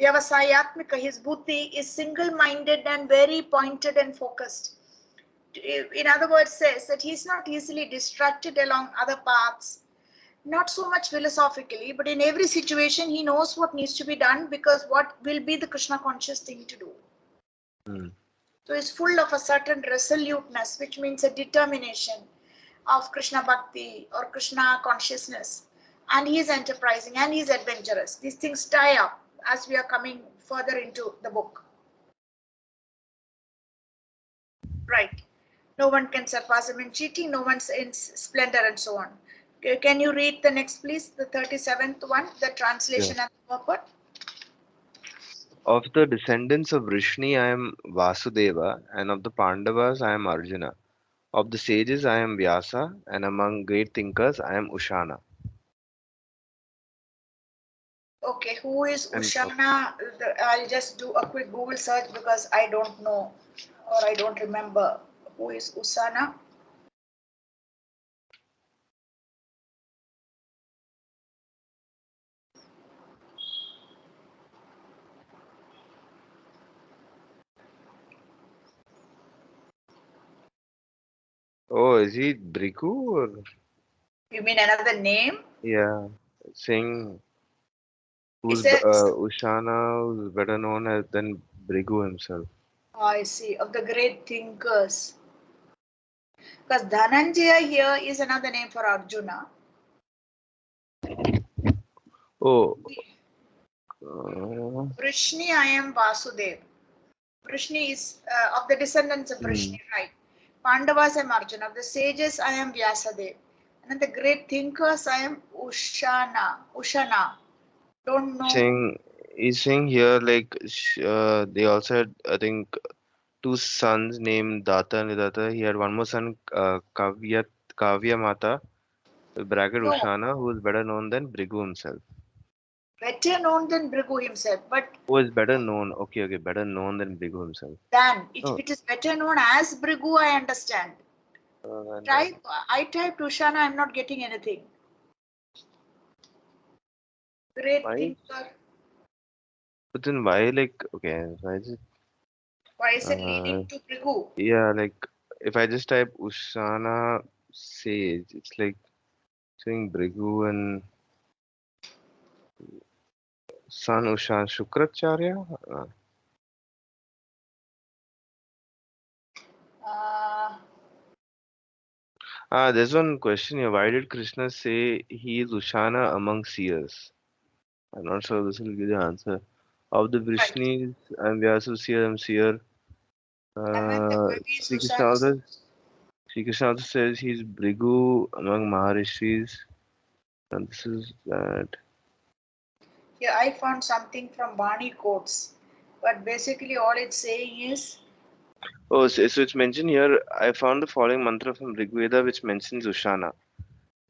Vyavasayatmika, his buddhi is single-minded and very pointed and focused. In other words, says that he's not easily distracted along other paths, not so much philosophically, but in every situation he knows what needs to be done because what will be the Krishna conscious thing to do. So he's full of a certain resoluteness, which means a determination of Krishna Bhakti or Krishna consciousness. And he is enterprising and he is adventurous. These things tie up as we are coming further into the book. Right. No one can surpass him in cheating, no one's in splendor and so on. Can you read the next, please? The 37th one, the translation and the purport. Of the descendants of Vrishni, I am Vasudeva, and of the Pandavas, I am Arjuna. Of the sages, I am Vyasa, and among great thinkers, I am Ushana. Okay, who is And Ushana? I'll just do a quick Google search because I don't know or I don't remember. Who is Usana? oh, is he Brigu or You mean another name? yeah, saying It who's says, Ushana, who's better known as than Brigu himself. I see, of the great thinkers. Because Dhananjaya here is another name for Arjuna. Oh, uh, Vrishni, I am Vasudev. Vrishni is of the descendants of hmm. Vrishni, right? Pandavas, I am Arjuna. Of the sages, I am Vyasadev. And then the great thinkers, I am Ushana. Ushana. Don't know. Saying he's saying here like they also had I think two sons named Data and Vidata. He had one more son, Kavya Mata, bracket No, Ushana, who is better known than Brigu himself. better known than Bhrigu himself. But Who is better known? Okay, okay, better known than Brigu himself. then, if No, it is better known as Bhrigu, I understand. and Type, I typed Ushana, I'm not getting anything. Great why? thinker. But then why like okay? Why is it? Why is it Uh, leading to Bhrigu? yeah, like if I just type Ushana Sage, it's like saying Brigu and son Ushan Shukracharya. Uh, There's one question here. Why did Krishna say he is Ushana among seers? I'm not sure this will give the answer. Of the right. Vrishnis and Vyasu seer, I'm seer. Among the Kavis, Sri Krishna Ushana. also, Sri Krishna also says he's Brigu among Maharishis. And this is that. Here I found something from Bani quotes. But basically, all it's saying is, Oh, so it's mentioned here. I found the following mantra from Rigveda which mentions Ushana.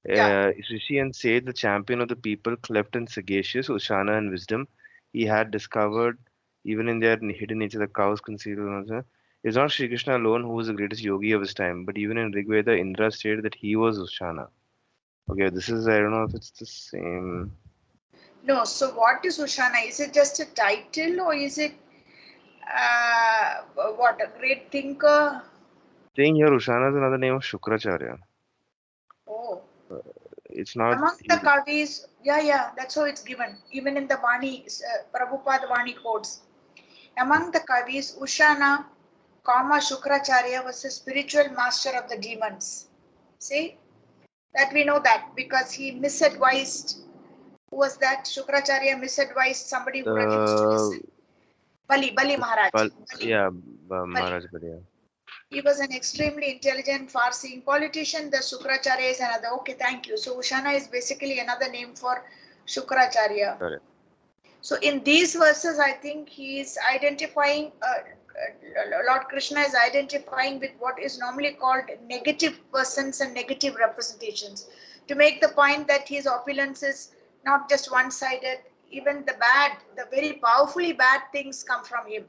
yeah, Rishi and Sage, the champion of the people, cleft and sagacious, Ushana and wisdom, he had discovered even in their hidden nature the cows concealed. It's not Sri Krishna alone who was the greatest yogi of his time, but even in Rigveda, Indra stated that he was Ushana. Okay, this is I don't know if it's the same. no. So, what is Ushana? Is it just a title or is it what a great thinker? Saying here Ushana is another name of Shukracharya. Oh, It's not. among the Kavis, yeah, that's how it's given. Even in the Vani, Prabhupada Vani quotes. Among the Kavis, Ushana, Kama Shukracharya was a spiritual master of the demons. See, that we know that because he misadvised. Who was that? Shukracharya misadvised somebody who refused to listen. Uh, Bali Maharaj. Bal, Bali. yeah, Bali. Maharaj Bali, yeah. He was an extremely intelligent, far-seeing politician. The Shukracharya is another. Okay, thank you. So Ushana is basically another name for Shukracharya. Correct. So in these verses, I think he is identifying, Lord Krishna is identifying with what is normally called negative persons and negative representations to make the point that his opulence is not just one-sided. Even the bad, the very powerfully bad things come from him,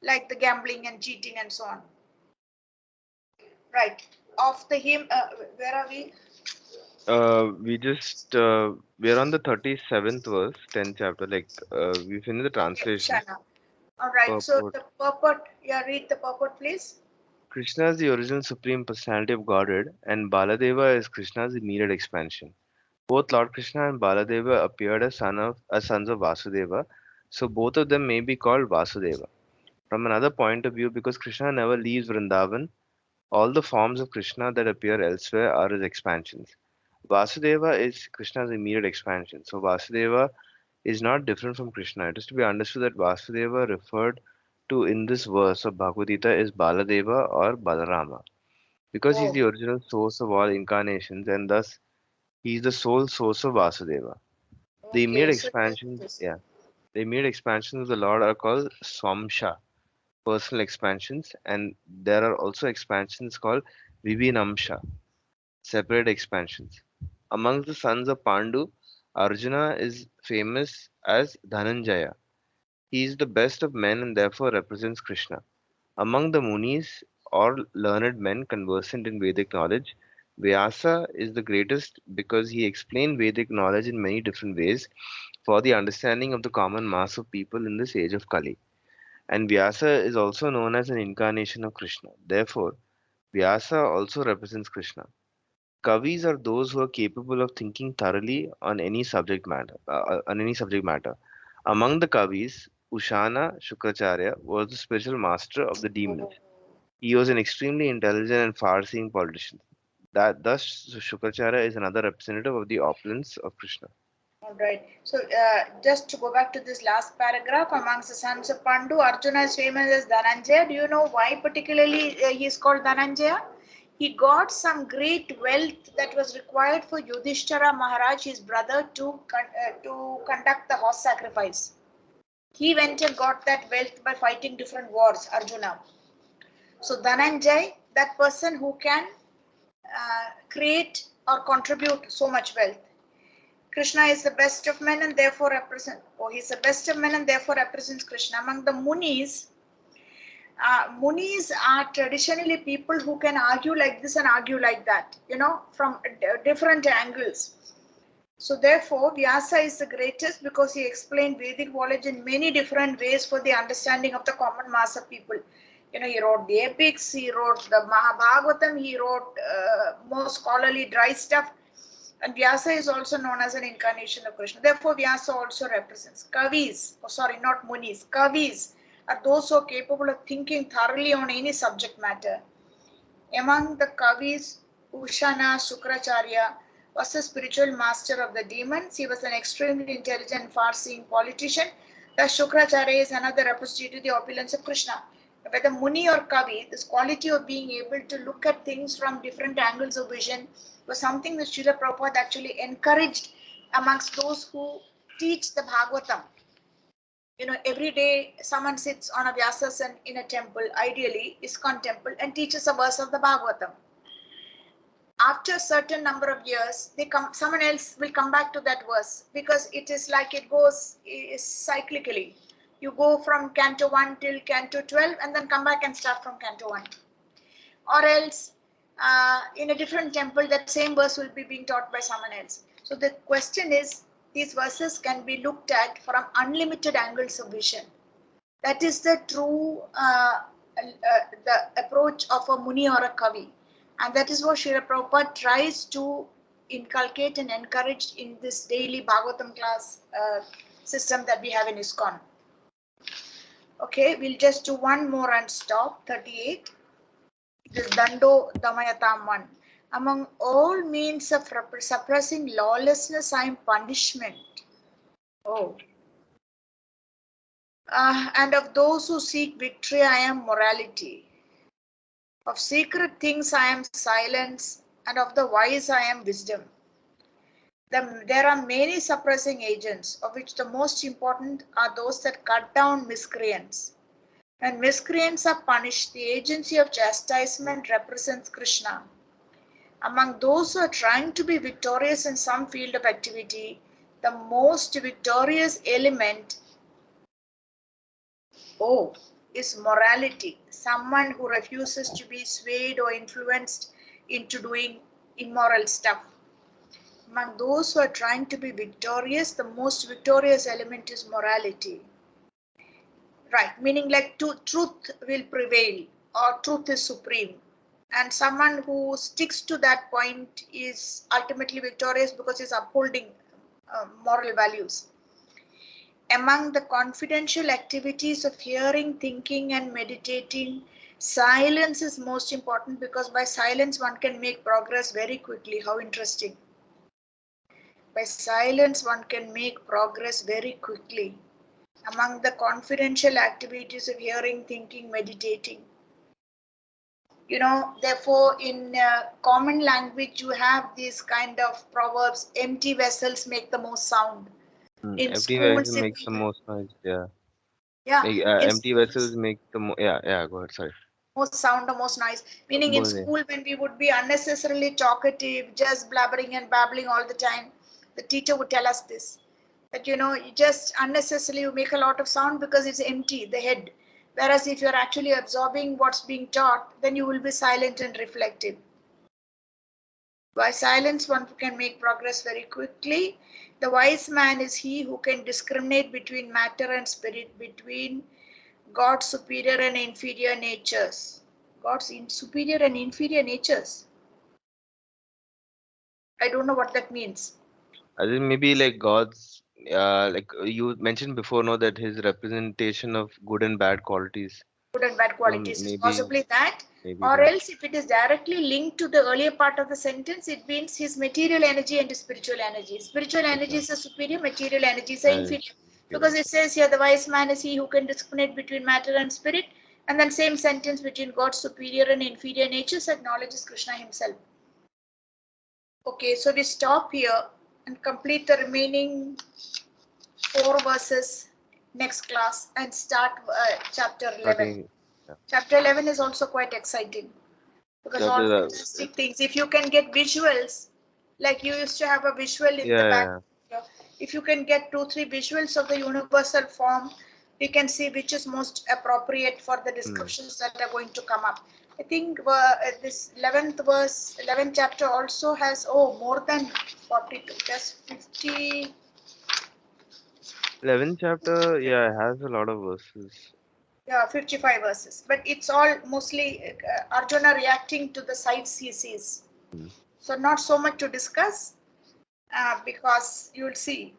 like the gambling and cheating and so on. Right. Of the hymn, where are we? We're on the 37th verse, 10th chapter. Like, we finished the Okay, translation. Ushana. All right. So Purport. the purport, yeah, read the purport, please. Krishna is the original supreme personality of Godhead, and Baladeva is Krishna's immediate expansion. Both Lord Krishna and Baladeva appeared as sons of Vasudeva, so both of them may be called Vasudeva. From another point of view, because Krishna never leaves Vrindavan, all the forms of Krishna that appear elsewhere are his expansions. Vasudeva is Krishna's immediate expansion. So Vasudeva is not different from Krishna. It is to be understood that Vasudeva referred to in this verse of Bhagavad Gita is Baladeva or Balarama. Because he is Oh, the original source of all incarnations and thus he is the sole source of Vasudeva. The immediate okay. So expansions, this. yeah, the immediate expansions of the Lord are called Swamsha, personal expansions, and there are also expansions called Vibhinamsha, separate expansions. Amongst the sons of Pandu, Arjuna is famous as Dhananjaya. He is the best of men and therefore represents Krishna. Among the Munis or learned men conversant in Vedic knowledge, Vyasa is the greatest because he explained Vedic knowledge in many different ways for the understanding of the common mass of people in this age of Kali. And Vyasa is also known as an incarnation of Krishna. Therefore, Vyasa also represents Krishna. Kavis are those who are capable of thinking thoroughly on any subject matter. Among the Kavis, Ushana Shukracharya was the spiritual master of the demons. He was an extremely intelligent and far-seeing politician. Thus, Shukracharya is another representative of the opulence of Krishna. All right. So just to go back to this last paragraph, amongst the sons of Pandu, Arjuna is famous as Dhananjaya. Do you know why particularly he is called Dhananjaya? He got some great wealth that was required for Yudhishthira Maharaj, his brother, to conduct the horse sacrifice. He went and got that wealth by fighting different wars, Arjuna. So Dhananjay, that person who can create or contribute so much wealth. Krishna is the best of men and therefore he's the best of men and therefore represents Krishna. Among the Munis, Munis are traditionally people who can argue like this and argue like that, from different angles. So therefore, Vyasa is the greatest because he explained Vedic knowledge in many different ways for the understanding of the common mass of people. He wrote the epics, he wrote the Mahabhagavatam, he wrote more scholarly dry stuff. And Vyasa is also known as an incarnation of Krishna. Therefore, Vyasa also represents Kavis, not Munis. Kavis are those who are capable of thinking thoroughly on any subject matter. Among the Kavis, Ushana Shukracharya was a spiritual master of the demons. He was an extremely intelligent, far-seeing politician. Thus, Shukracharya is another representative of the opulence of Krishna. Whether Muni or Kavi, this quality of being able to look at things from different angles of vision was something that Srila Prabhupada actually encouraged amongst those who teach the Bhagavatam. Every day someone sits on a Vyasasan in a temple, ideally ISKCON temple, and teaches a verse of the Bhagavatam. After a certain number of years, someone else will come back to that verse because it is like it goes cyclically. You go from Canto 1 till Canto 12 and then come back and start from Canto 1. Or else, in a different temple, that same verse will be being taught by someone else. So the question is, these verses can be looked at from unlimited angles of vision. That is the true the approach of a Muni or a Kavi. And that is what Srila Prabhupada tries to inculcate and encourage in this daily Bhagavatam class system that we have in ISKCON. Okay, we'll just do one more and stop. 38. This Dando Damayatam 1. Among all means of suppressing lawlessness, I am punishment. Oh. And of those who seek victory, I am morality. Of secret things, I am silence, and of the wise, I am wisdom. There are many suppressing agents, of which the most important are those that cut down miscreants. When miscreants are punished, the agency of chastisement represents Krishna. Among those who are trying to be victorious in some field of activity, the most victorious element is morality. Someone who refuses to be swayed or influenced into doing immoral stuff. Among those who are trying to be victorious, the most victorious element is morality. Right, meaning like truth will prevail or truth is supreme. And someone who sticks to that point is ultimately victorious because he's upholding moral values. Among the confidential activities of hearing, thinking, and meditating, silence is most important because by silence one can make progress very quickly. How interesting. By silence one can make progress very quickly. Among the confidential activities of hearing, thinking, meditating. Therefore, in common language, you have these kind of proverbs, empty vessels make the most sound. In Empty vessel schools, if makes the most noise. Yeah. yeah, in Empty vessels schools, make the yeah. Go ahead. Sorry. most sound or most noise. Meaning in Both. school, when we would be unnecessarily talkative, just blabbering and babbling all the time, The teacher would tell us this, that you just unnecessarily you make a lot of sound because it's empty, the head. Whereas if you're actually absorbing what's being taught, then you will be silent and reflective. By silence, one can make progress very quickly. The wise man is he who can discriminate between matter and spirit, between God's superior and inferior natures. God's superior and inferior natures. I don't know what that means. I think maybe like God's, like you mentioned before, no, that his representation of good and bad qualities. Good and bad So qualities is maybe, possibly that. maybe Or that. else, if it is directly linked to the earlier part of the sentence, it means his material energy and his spiritual energy. Spiritual energy Okay. is a superior, material energy is a And inferior. Because it says here, the wise man is he who can discriminate between matter and spirit. And then same sentence, between God's superior and inferior natures, acknowledges Krishna himself. Okay, so we stop here and complete the remaining 4 verses next class and start chapter 11. starting, yeah. Chapter 11 is also quite exciting because all Chapter, fantastic things. If you can get visuals, like you used to have a visual in the back, yeah, if you can get 2-3 visuals of the universal form, we can see which is most appropriate for the yeah. descriptions that are going to come up. I think this 11th verse, 11th chapter also has, more than 42, just 50. 11th chapter, yeah, it has a lot of verses. Yeah, 55 verses. But it's all mostly Arjuna reacting to the sights he sees. Mm. So not so much to discuss because you will see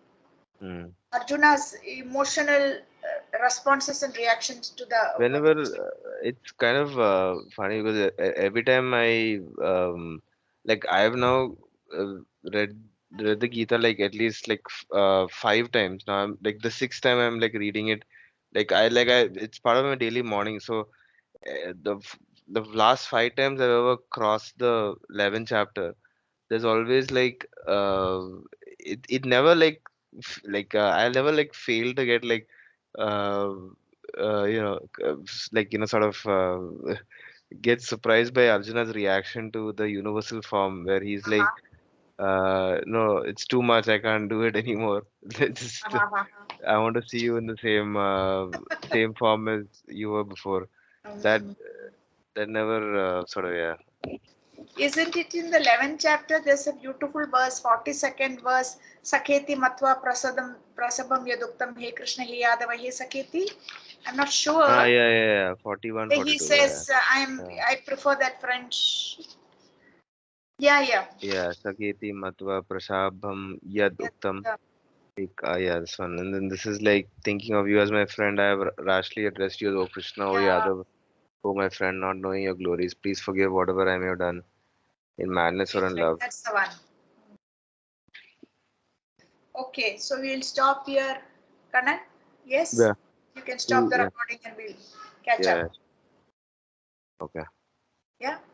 Mm. Arjuna's emotional responses and reactions to the Whenever it's kind of funny because every time like I have now uh, read read the Gita like at least like 5 times now. I'm like the sixth time I'm like reading it. Like I it's part of my daily morning. So the last 5 times I've ever crossed the 11th chapter, there's always like it never like I'll never like fail to get like uh, like sort of get surprised by Arjuna's reaction to the universal form where he's like uh-huh, no, it's too much, I can't do it anymore. Just uh-huh, I want to see you in the same form as you were before. That um, that never sort of, yeah. isn't it in the 11th chapter? There's a beautiful verse, 42nd verse. Saketi matva prasabam yaduktam he Krishna he Yadava he Saketi. I'm not Ah, sure. yeah, yeah, yeah. 41, He 42. Yeah, says, yeah. I prefer that French. Yeah, yeah. Yeah, Saketi Matva Prasabham Yad Yeah, Uktam. yeah. Yeah, this one. And then this is like thinking of you as my friend. I have rashly addressed you as O Krishna, O Yeah. Yadav, O my friend, not knowing your glories. Please forgive whatever I may have done in madness or in Right, love. that's the one. Okay, so we'll stop here, Kanan. Yes, Yeah. you can stop the Yeah. recording and we'll catch up. Yeah. Okay. Yeah.